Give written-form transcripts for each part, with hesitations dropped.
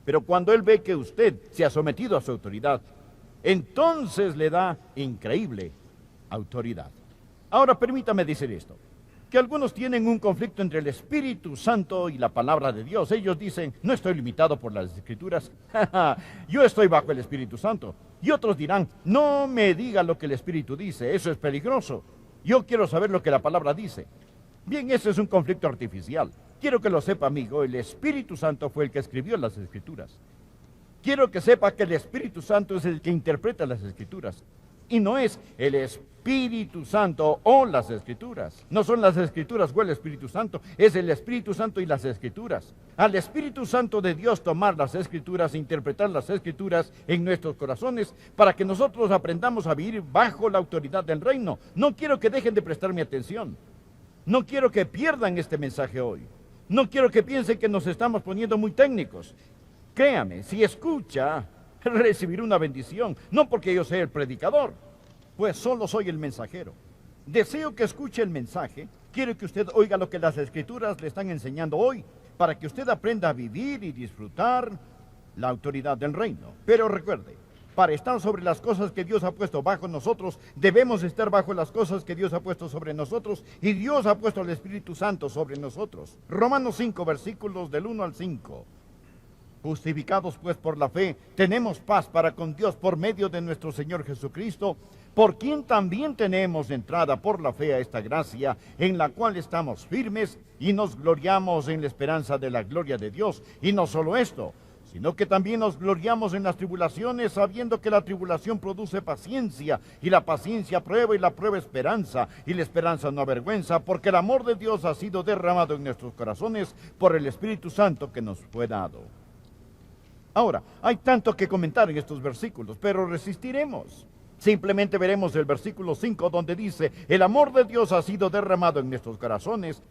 Pero cuando Él ve que usted se ha sometido a su autoridad, entonces le da increíble autoridad. Ahora permítame decir esto, que algunos tienen un conflicto entre el Espíritu Santo y la palabra de Dios. Ellos dicen, no estoy limitado por las Escrituras, yo estoy bajo el Espíritu Santo. Y otros dirán, no me diga lo que el Espíritu dice, eso es peligroso. Yo quiero saber lo que la palabra dice. Bien, ese es un conflicto artificial. Quiero que lo sepa, amigo, el Espíritu Santo fue el que escribió las Escrituras. Quiero que sepa que el Espíritu Santo es el que interpreta las Escrituras. Y no es el Espíritu Santo o las Escrituras. No son las Escrituras o el Espíritu Santo. Es el Espíritu Santo y las Escrituras. Al Espíritu Santo de Dios tomar las Escrituras e interpretar las Escrituras en nuestros corazones para que nosotros aprendamos a vivir bajo la autoridad del reino. No quiero que dejen de prestarme atención. No quiero que pierdan este mensaje hoy. No quiero que piensen que nos estamos poniendo muy técnicos. Créame, si escucha, recibirá una bendición, no porque yo sea el predicador, pues solo soy el mensajero. Deseo que escuche el mensaje, quiero que usted oiga lo que las Escrituras le están enseñando hoy, para que usted aprenda a vivir y disfrutar la autoridad del reino. Pero recuerde, para estar sobre las cosas que Dios ha puesto bajo nosotros, debemos estar bajo las cosas que Dios ha puesto sobre nosotros, y Dios ha puesto al Espíritu Santo sobre nosotros. Romanos 5, versículos del 1 al 5. Justificados pues por la fe, tenemos paz para con Dios por medio de nuestro Señor Jesucristo, por quien también tenemos entrada por la fe a esta gracia, en la cual estamos firmes y nos gloriamos en la esperanza de la gloria de Dios. Y no solo esto, sino que también nos gloriamos en las tribulaciones, sabiendo que la tribulación produce paciencia, y la paciencia prueba, y la prueba esperanza, y la esperanza no avergüenza, porque el amor de Dios ha sido derramado en nuestros corazones por el Espíritu Santo que nos fue dado. Ahora, hay tanto que comentar en estos versículos, pero resistiremos. Simplemente veremos el versículo 5, donde dice, el amor de Dios ha sido derramado en nuestros corazones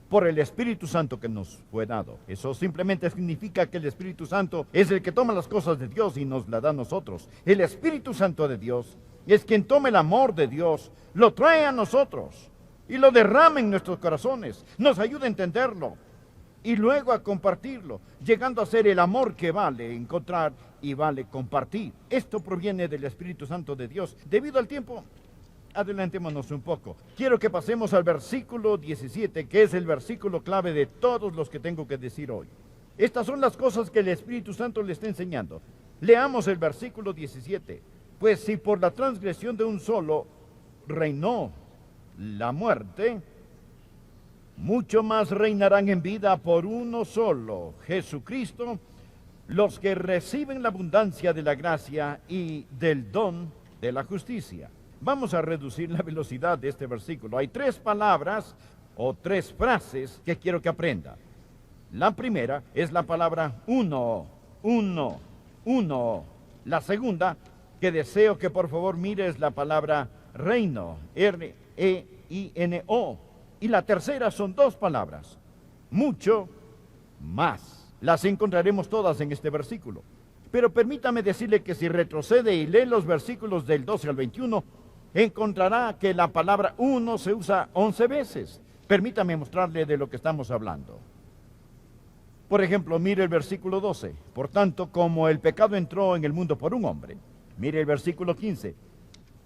por el Espíritu Santo que nos fue dado. Eso simplemente significa que el Espíritu Santo es el que toma las cosas de Dios y nos las da a nosotros. El Espíritu Santo de Dios es quien toma el amor de Dios, lo trae a nosotros y lo derrama en nuestros corazones, nos ayuda a entenderlo y luego a compartirlo, llegando a ser el amor que vale encontrar y vale compartir. Esto proviene del Espíritu Santo de Dios. Debido al tiempo, adelantémonos un poco. Quiero que pasemos al versículo 17, que es el versículo clave de todos los que tengo que decir hoy. Estas son las cosas que el Espíritu Santo le está enseñando. Leamos el versículo 17. Pues si por la transgresión de un solo reinó la muerte, mucho más reinarán en vida por uno solo, Jesucristo, los que reciben la abundancia de la gracia y del don de la justicia. Vamos a reducir la velocidad de este versículo. Hay tres palabras o tres frases que quiero que aprenda. La primera es la palabra uno, uno, uno. La segunda, que deseo que por favor mire, es la palabra reino, R-E-I-N-O. Y la tercera son dos palabras, mucho más. Las encontraremos todas en este versículo. Pero permítame decirle que si retrocede y lee los versículos del 12 al 21, encontrará que la palabra uno se usa 11 veces. Permítame mostrarle de lo que estamos hablando. Por ejemplo, mire el versículo 12. Por tanto, como el pecado entró en el mundo por un hombre. Mire el versículo 15.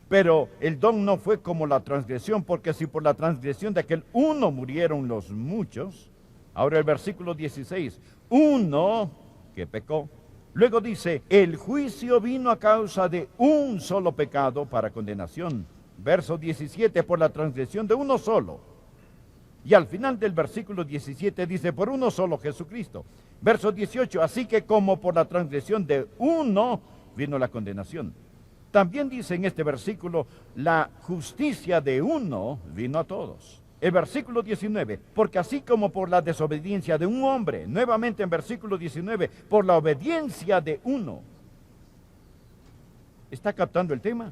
Pero el don no fue como la transgresión, porque si por la transgresión de aquel uno murieron los muchos. Ahora el versículo 16, uno que pecó. Luego dice, el juicio vino a causa de un solo pecado para condenación. Verso 17, por la transgresión de uno solo. Y al final del versículo 17 dice, por uno solo, Jesucristo. Verso 18, así que como por la transgresión de uno vino la condenación. También dice en este versículo, la justicia de uno vino a todos. El versículo 19, porque así como por la desobediencia de un hombre, nuevamente en versículo 19, por la obediencia de uno. ¿Está captando el tema?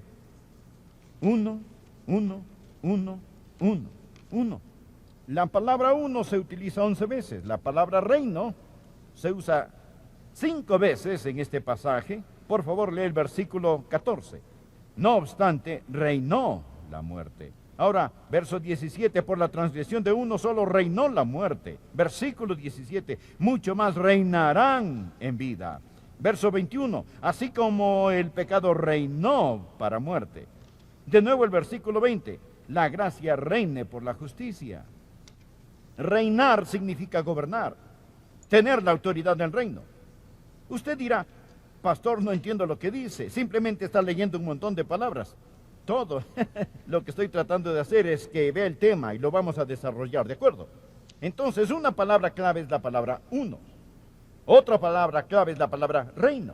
Uno, uno, uno, uno, uno. La palabra uno se utiliza 11 veces. La palabra reino se usa 5 veces en este pasaje. Por favor, lee el versículo 14. No obstante, reinó la muerte. Ahora, verso 17, por la transgresión de uno solo reinó la muerte. Versículo 17, mucho más reinarán en vida. Verso 21, así como el pecado reinó para muerte. De nuevo el versículo 20, la gracia reine por la justicia. Reinar significa gobernar, tener la autoridad del reino. Usted dirá, pastor, no entiendo lo que dice, simplemente está leyendo un montón de palabras. Todo lo que estoy tratando de hacer es que vea el tema y lo vamos a desarrollar, ¿de acuerdo? Entonces, una palabra clave es la palabra uno. Otra palabra clave es la palabra reino.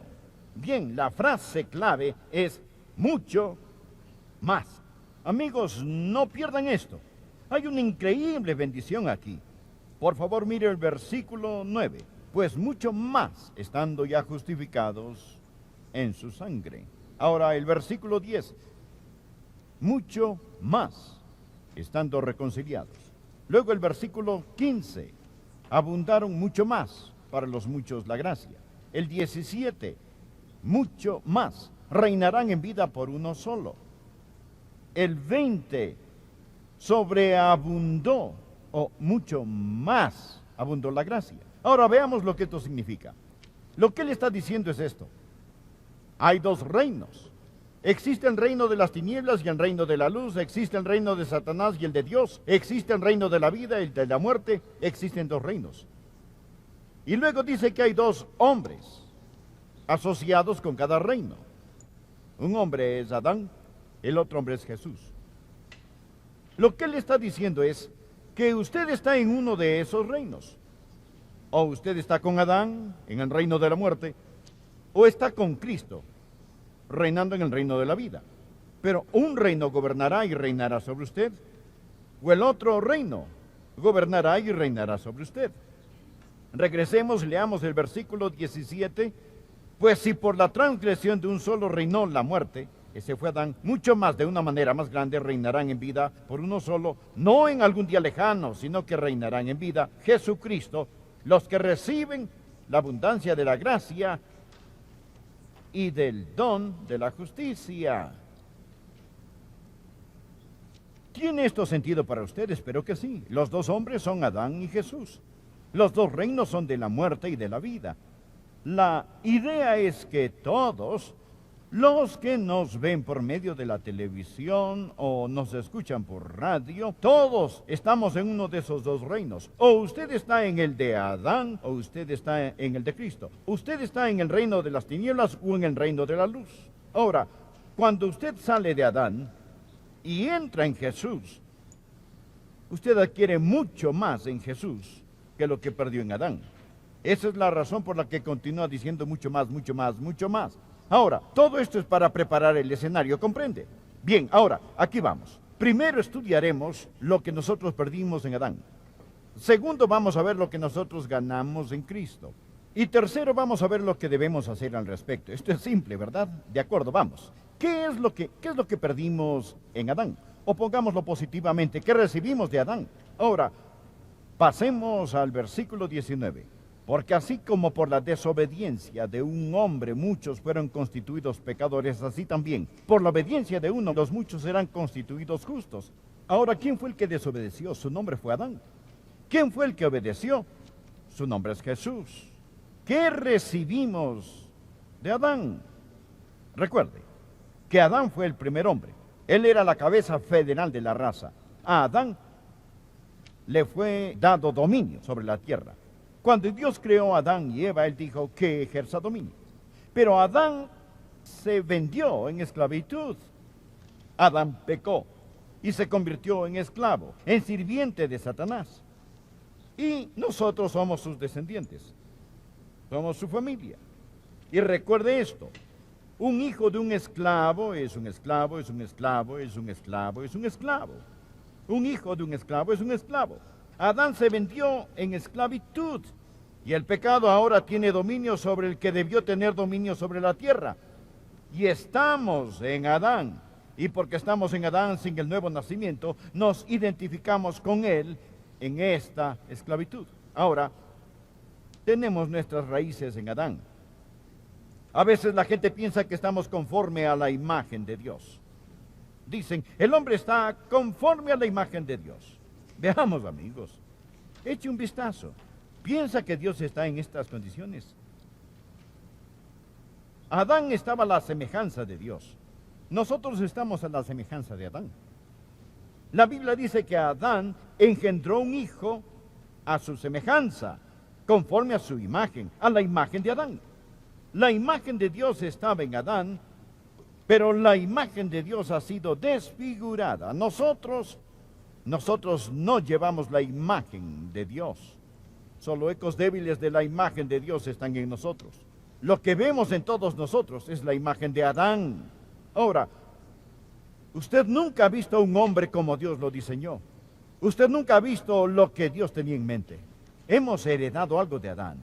Bien, la frase clave es mucho más. Amigos, no pierdan esto. Hay una increíble bendición aquí. Por favor, mire el versículo 9. Pues mucho más, estando ya justificados en su sangre. Ahora, el versículo 10. Mucho más, estando reconciliados. Luego el versículo 15, abundaron mucho más para los muchos la gracia. El 17, mucho más, reinarán en vida por uno solo. El 20, sobreabundó, o mucho más abundó la gracia. Ahora veamos lo que esto significa. Lo que él está diciendo es esto. Hay dos reinos. Existe el reino de las tinieblas y el reino de la luz, existe el reino de Satanás y el de Dios, existe el reino de la vida y el de la muerte, existen dos reinos. Y luego dice que hay dos hombres asociados con cada reino. Un hombre es Adán, el otro hombre es Jesús. Lo que él está diciendo es que usted está en uno de esos reinos. O usted está con Adán en el reino de la muerte, o está con Cristo reinando en el reino de la vida. Pero un reino gobernará y reinará sobre usted, o el otro reino gobernará y reinará sobre usted. Regresemos, leamos el versículo 17. Pues si por la transgresión de un solo reinó la muerte, ese fue Adán, mucho más, de una manera más grande, reinarán en vida por uno solo, no en algún día lejano, sino que reinarán en vida Jesucristo, los que reciben la abundancia de la gracia y del don de la justicia. ¿Tiene esto sentido para usted? Espero que sí. Los dos hombres son Adán y Jesús. Los dos reinos son de la muerte y de la vida. La idea es que todos los que nos ven por medio de la televisión o nos escuchan por radio, todos estamos en uno de esos dos reinos. O usted está en el de Adán o usted está en el de Cristo. Usted está en el reino de las tinieblas o en el reino de la luz. Ahora, cuando usted sale de Adán y entra en Jesús, usted adquiere mucho más en Jesús que lo que perdió en Adán. Esa es la razón por la que continúa diciendo mucho más, mucho más, mucho más. Ahora, todo esto es para preparar el escenario, ¿comprende? Bien, ahora, aquí vamos. Primero estudiaremos lo que nosotros perdimos en Adán. Segundo, vamos a ver lo que nosotros ganamos en Cristo. Y tercero, vamos a ver lo que debemos hacer al respecto. Esto es simple, ¿verdad? De acuerdo, vamos. ¿Qué es lo que perdimos en Adán? O pongámoslo positivamente, ¿qué recibimos de Adán? Ahora, pasemos al versículo 19. Porque así como por la desobediencia de un hombre muchos fueron constituidos pecadores, así también por la obediencia de uno los muchos serán constituidos justos. Ahora, ¿quién fue el que desobedeció? Su nombre fue Adán. ¿Quién fue el que obedeció? Su nombre es Jesús. ¿Qué recibimos de Adán? Recuerde que Adán fue el primer hombre. Él era la cabeza federal de la raza. A Adán le fue dado dominio sobre la tierra. Cuando Dios creó a Adán y Eva, Él dijo que ejerza dominio. Pero Adán se vendió en esclavitud. Adán pecó y se convirtió en esclavo, en sirviente de Satanás. Y nosotros somos sus descendientes. Somos su familia. Y recuerde esto. Un hijo de un esclavo es un esclavo, es un esclavo, es un esclavo, es un esclavo. Un hijo de un esclavo es un esclavo. Adán se vendió en esclavitud y el pecado ahora tiene dominio sobre el que debió tener dominio sobre la tierra. Y estamos en Adán. Y porque estamos en Adán sin el nuevo nacimiento, nos identificamos con él en esta esclavitud. Ahora, tenemos nuestras raíces en Adán. A veces la gente piensa que estamos conforme a la imagen de Dios. Dicen, el hombre está conforme a la imagen de Dios. Veamos, amigos, eche un vistazo. ¿Piensa que Dios está en estas condiciones? Adán estaba a la semejanza de Dios. Nosotros estamos a la semejanza de Adán. La Biblia dice que Adán engendró un hijo a su semejanza, conforme a su imagen, a la imagen de Adán. La imagen de Dios estaba en Adán, pero la imagen de Dios ha sido desfigurada. Nosotros no llevamos la imagen de Dios. Solo ecos débiles de la imagen de Dios están en nosotros. Lo que vemos en todos nosotros es la imagen de Adán. Ahora, usted nunca ha visto a un hombre como Dios lo diseñó. Usted nunca ha visto lo que Dios tenía en mente. Hemos heredado algo de Adán.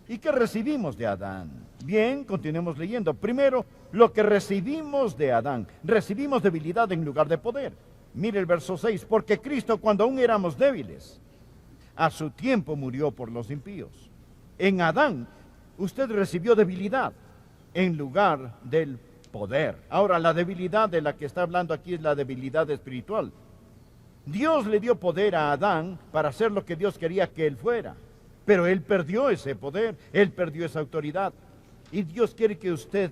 ¿Y qué recibimos de Adán? Bien, continuemos leyendo. Primero, lo que recibimos de Adán. Recibimos debilidad en lugar de poder. Mire el verso 6. Porque Cristo, cuando aún éramos débiles, a su tiempo murió por los impíos. En Adán, usted recibió debilidad en lugar del poder. Ahora, la debilidad de la que está hablando aquí es la debilidad espiritual. Dios le dio poder a Adán para hacer lo que Dios quería que él fuera. Pero él perdió ese poder, él perdió esa autoridad. Y Dios quiere que usted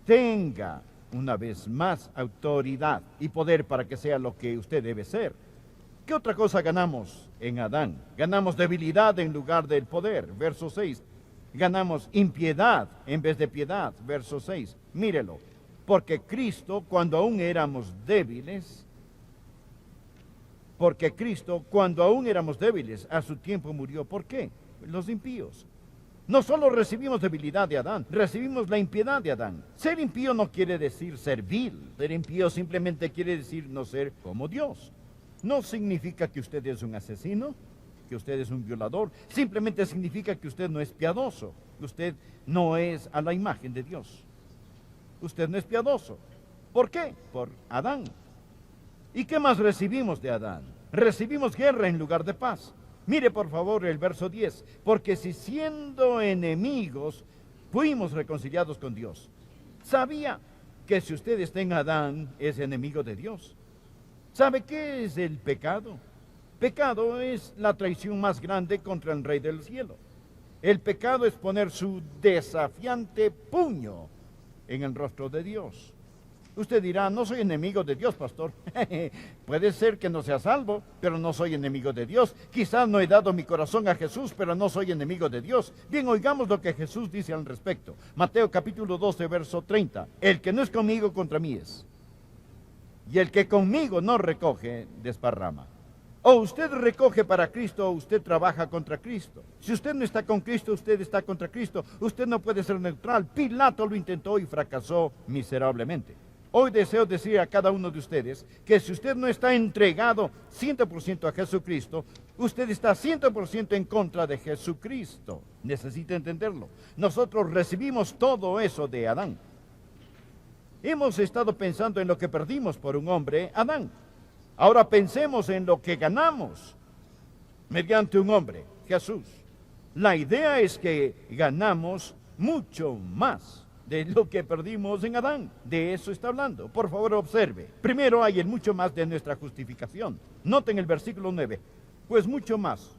tenga una vez más autoridad y poder para que sea lo que usted debe ser. ¿Qué otra cosa ganamos en Adán? Ganamos debilidad en lugar del poder, verso 6. Ganamos impiedad en vez de piedad, verso 6. Mírelo, porque Cristo, cuando aún éramos débiles, a su tiempo murió. ¿Por qué? Los impíos. No solo recibimos debilidad de Adán, recibimos la impiedad de Adán. Ser impío no quiere decir ser vil. Ser impío simplemente quiere decir no ser como Dios. No significa que usted es un asesino, que usted es un violador. Simplemente significa que usted no es piadoso. Usted no es a la imagen de Dios. Usted no es piadoso. ¿Por qué? Por Adán. ¿Y qué más recibimos de Adán? Recibimos guerra en lugar de paz. Mire por favor el verso 10. Porque si siendo enemigos fuimos reconciliados con Dios. ¿Sabía que si usted está en Adán es enemigo de Dios? ¿Sabe qué es el pecado? Pecado es la traición más grande contra el Rey del cielo. El pecado es poner su desafiante puño en el rostro de Dios. Usted dirá, no soy enemigo de Dios, pastor. Puede ser que no sea salvo, pero no soy enemigo de Dios. Quizás no he dado mi corazón a Jesús, pero no soy enemigo de Dios. Bien, oigamos lo que Jesús dice al respecto. Mateo capítulo 12, verso 30. El que no es conmigo, contra mí es. Y el que conmigo no recoge, desparrama. O usted recoge para Cristo o usted trabaja contra Cristo. Si usted no está con Cristo, usted está contra Cristo. Usted no puede ser neutral. Pilato lo intentó y fracasó miserablemente. Hoy deseo decir a cada uno de ustedes que si usted no está entregado 100% a Jesucristo, usted está 100% en contra de Jesucristo. Necesita entenderlo. Nosotros recibimos todo eso de Adán. Hemos estado pensando en lo que perdimos por un hombre, Adán. Ahora pensemos en lo que ganamos mediante un hombre, Jesús. La idea es que ganamos mucho más de lo que perdimos en Adán. De eso está hablando. Por favor, observe. Primero hay el mucho más de nuestra justificación. Noten el versículo 9. Pues mucho más,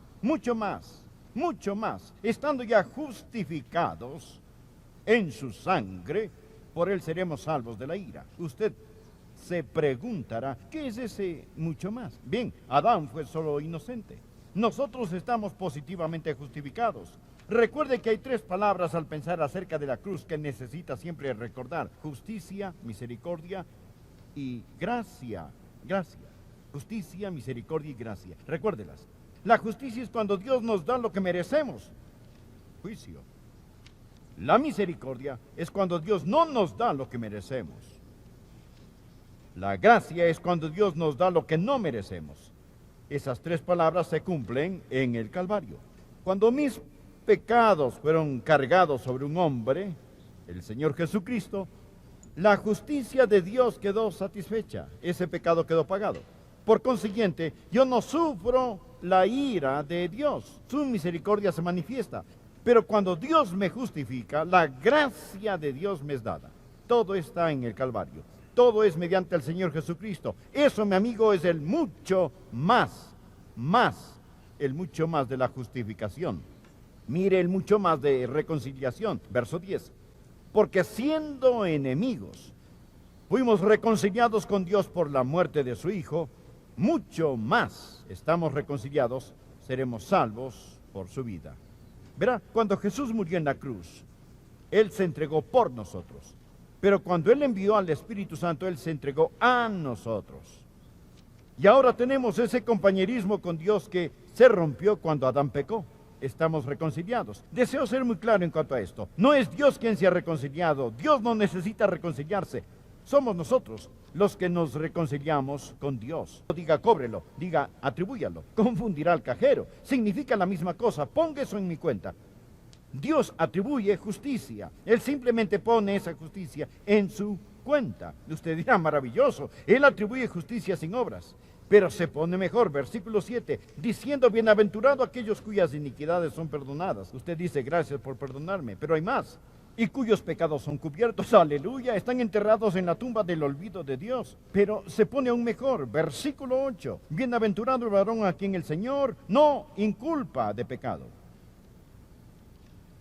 estando ya justificados en su sangre, por él seremos salvos de la ira. Usted se preguntará, ¿qué es ese mucho más? Bien, Adán fue solo inocente. Nosotros estamos positivamente justificados. Recuerde que hay tres palabras al pensar acerca de la cruz que necesita siempre recordar: justicia, misericordia y gracia. Gracia. Justicia, misericordia y gracia. Recuérdelas. La justicia es cuando Dios nos da lo que merecemos. Juicio. La misericordia es cuando Dios no nos da lo que merecemos. La gracia es cuando Dios nos da lo que no merecemos. Esas tres palabras se cumplen en el Calvario. Cuando mis pecados fueron cargados sobre un hombre, el Señor Jesucristo, la justicia de Dios quedó satisfecha. Ese pecado quedó pagado. Por consiguiente, yo no sufro la ira de Dios. Su misericordia se manifiesta. Pero cuando Dios me justifica, la gracia de Dios me es dada. Todo está en el Calvario. todo es mediante el Señor Jesucristo. Eso, mi amigo, es el mucho más, el mucho más de la justificación. Mire el mucho más de reconciliación, verso 10. Porque siendo enemigos, fuimos reconciliados con Dios por la muerte de su Hijo, mucho más estamos reconciliados, seremos salvos por su vida. Verá, cuando Jesús murió en la cruz, Él se entregó por nosotros. Pero cuando Él envió al Espíritu Santo, Él se entregó a nosotros. Y ahora tenemos ese compañerismo con Dios que se rompió cuando Adán pecó. Estamos reconciliados. Deseo ser muy claro en cuanto a esto. No es Dios quien se ha reconciliado. Dios no necesita reconciliarse. Somos nosotros los que nos reconciliamos con Dios. No diga cóbrelo, diga atribúyalo. Confundirá al cajero. Significa la misma cosa. Ponga eso en mi cuenta. Dios atribuye justicia. Él simplemente pone esa justicia en su cuenta. Usted dirá, maravilloso. Él atribuye justicia sin obras. Pero se pone mejor, versículo 7, diciendo, bienaventurado aquellos cuyas iniquidades son perdonadas. Usted dice, gracias por perdonarme, pero hay más. Y cuyos pecados son cubiertos, aleluya, están enterrados en la tumba del olvido de Dios. Pero se pone aún mejor, versículo 8, bienaventurado el varón a quien el Señor no inculpa de pecado.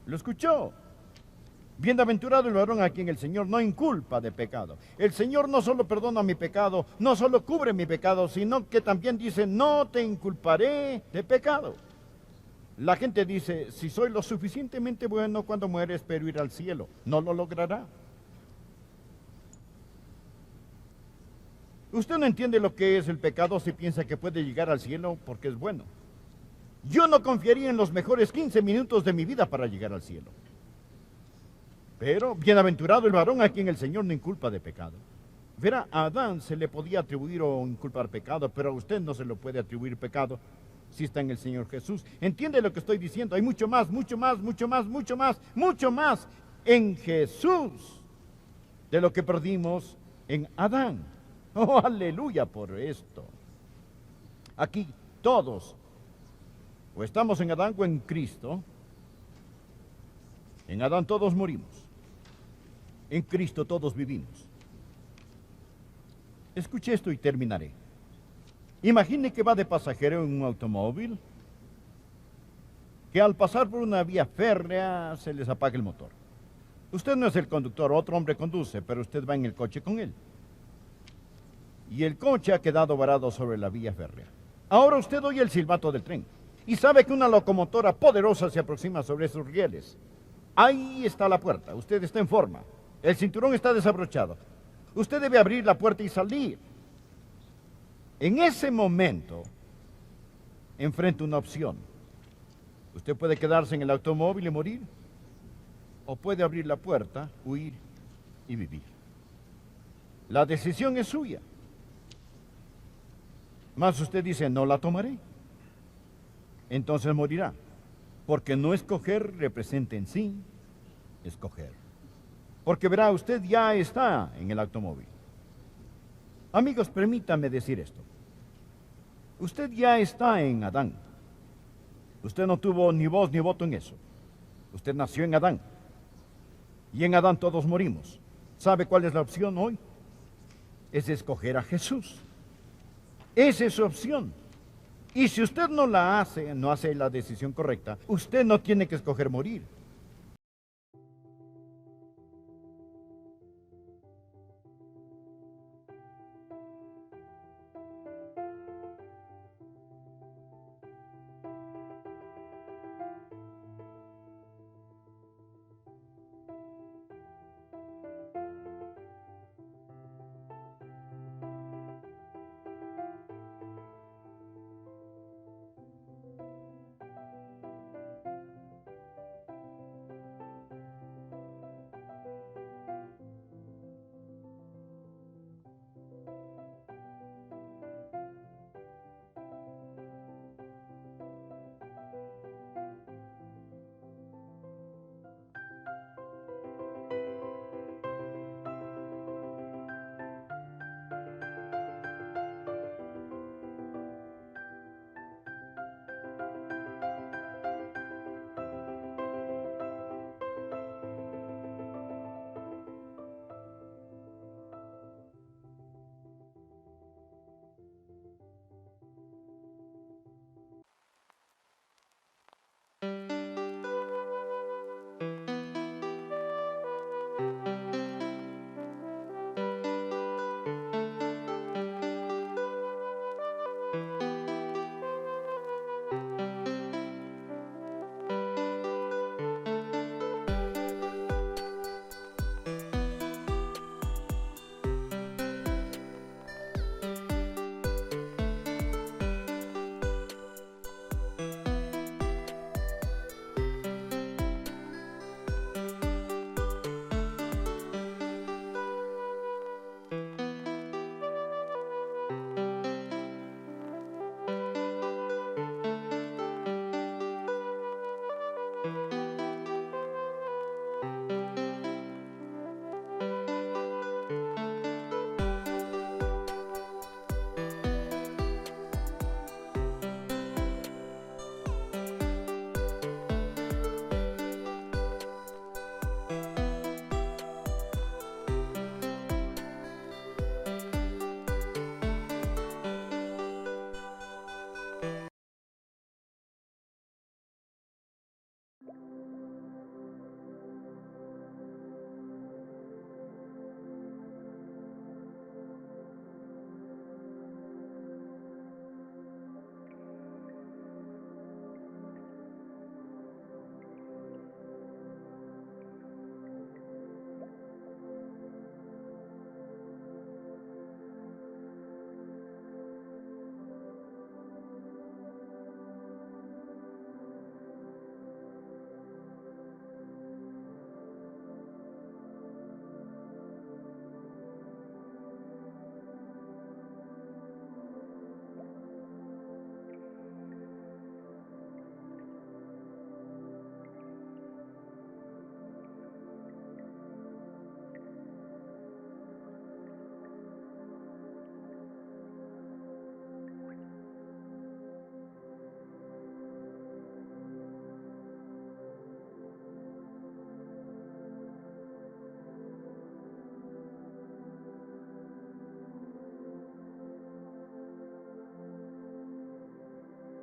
¿Lo escuchó? Bienaventurado el varón a quien el Señor no inculpa de pecado. El Señor no solo perdona mi pecado, no solo cubre mi pecado, sino que también dice, no te inculparé de pecado. La gente dice, si soy lo suficientemente bueno cuando muere, espero ir al cielo. No lo logrará. Usted no entiende lo que es el pecado si piensa que puede llegar al cielo porque es bueno. Yo no confiaría en los mejores 15 minutos de mi vida para llegar al cielo. Pero bienaventurado el varón a quien el Señor no inculpa de pecado. Verá, a Adán se le podía atribuir o inculpar pecado, pero a usted no se lo puede atribuir pecado si está en el Señor Jesús. ¿Entiende lo que estoy diciendo? Hay mucho más en Jesús de lo que perdimos en Adán. Oh, aleluya por esto. Aquí todos, o estamos en Adán o en Cristo. En Adán todos morimos. En Cristo todos vivimos. Escuche esto y terminaré. Imagine que va de pasajero en un automóvil, que al pasar por una vía férrea se les apaga el motor. Usted no es el conductor, otro hombre conduce, pero usted va en el coche con él. Y el coche ha quedado varado sobre la vía férrea. Ahora usted oye el silbato del tren y sabe que una locomotora poderosa se aproxima sobre esos rieles. Ahí está la puerta, usted está en forma, el cinturón está desabrochado. Usted debe abrir la puerta y salir. En ese momento, enfrenta una opción. Usted puede quedarse en el automóvil y morir, o puede abrir la puerta, huir y vivir. La decisión es suya. Mas usted dice, no la tomaré. Entonces morirá. Porque no escoger representa en sí escoger. Porque verá, usted ya está en el automóvil. Amigos, permítame decir esto. Usted ya está en Adán. Usted no tuvo ni voz ni voto en eso. Usted nació en Adán. Y en Adán todos morimos. ¿Sabe cuál es la opción hoy? Es escoger a Jesús. Esa es su opción. Y si usted no la hace, no hace la decisión correcta, usted no tiene que escoger morir.